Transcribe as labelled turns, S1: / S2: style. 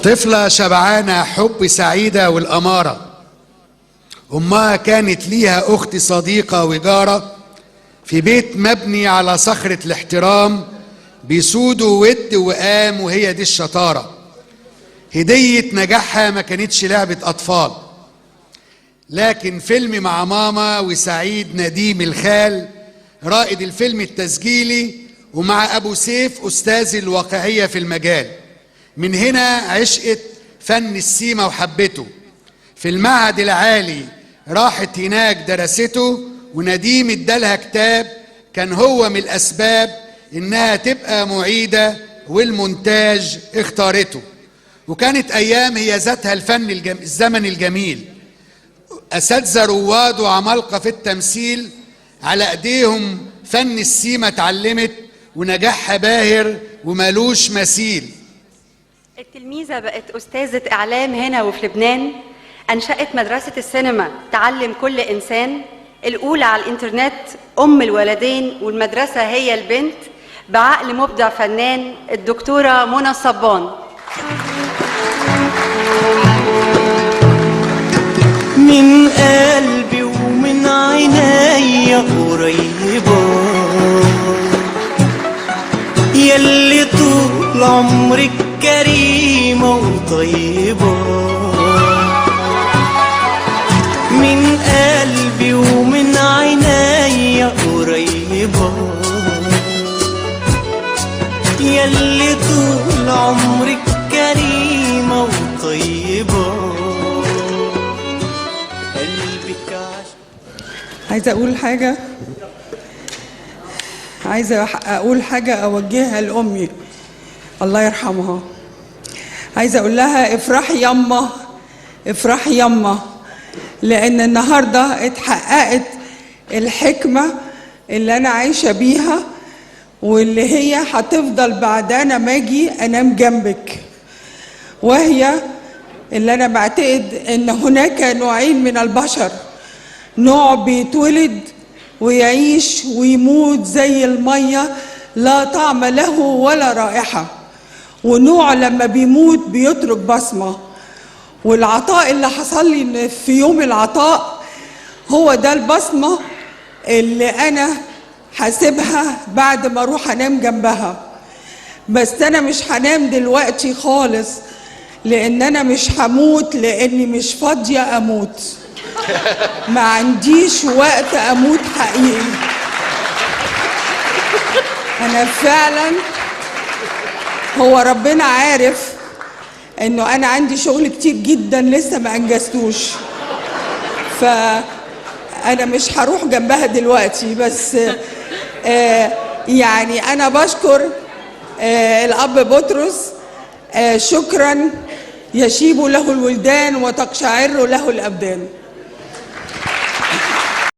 S1: طفلة شبعانة حب سعيدة والأمارة، أمها كانت ليها أخت صديقة وجارة في بيت مبني على صخرة الاحترام، بيسودوا ود وقام، وهي دي الشطارة. هدية نجاحها ما كانتش لعبة أطفال، لكن فيلم مع ماما وسعيد نديم الخال رائد الفيلم التسجيلي، ومع أبو سيف أستاذ الواقعية في المجال. من هنا عشقت فن السيما وحبته. في المعهد العالي راحت هناك درسته، ونديم ادالها كتاب كان هو من الأسباب إنها تبقى معيدة، والمونتاج اختارته. وكانت أيام هي ذاتها الزمن الجميل، أساتذة رواد وعمالقة في التمثيل على أيديهم فن السيما اتعلمت، ونجاحها باهر ومالوش مثيل.
S2: التلميذة بقت أستاذة إعلام هنا وفي لبنان، أنشأت مدرسة السينما تعلم كل إنسان، الأولى على الإنترنت أم الولدين، والمدرسة هي البنت بعقل مبدع فنان، الدكتورة منى صبان.
S3: من قلبي ومن عينيا قريبة، يلي طول عمرك كريمة وطيبة. من قلبي ومن عينيا قريبة، يلي طول عمرك كريمة وطيبة.
S4: عايزة أقول حاجة أوجهها لأمي الله يرحمها. عايزة أقول لها افرحي يما، افرحي يما، لأن النهاردة اتحققت الحكمة اللي أنا عايشة بيها، واللي هي هتفضل بعد أنا ما أجي أنام جنبك، وهي اللي أنا بعتقد إن هناك نوعين من البشر، نوع بيتولد ويعيش ويموت زي المية لا طعم له ولا رائحة، ونوع لما بيموت بيترك بصمة. والعطاء اللي حصل لي في يوم العطاء هو ده البصمة اللي أنا هسيبها بعد ما أروح أنام جنبها. بس أنا مش هنام دلوقتي خالص، لأن أنا مش هموت، لأني مش فاضية أموت، ما عنديش وقت أموت حقيقي. أنا فعلا هو ربنا عارف إنه أنا عندي شغل كتير جدا لسه ما أنجزتوش، فأنا مش هروح جنبها دلوقتي. بس يعني أنا بشكر الأب بطرس، شكرا يشيب له الولدان وتقشعر له الأبدان.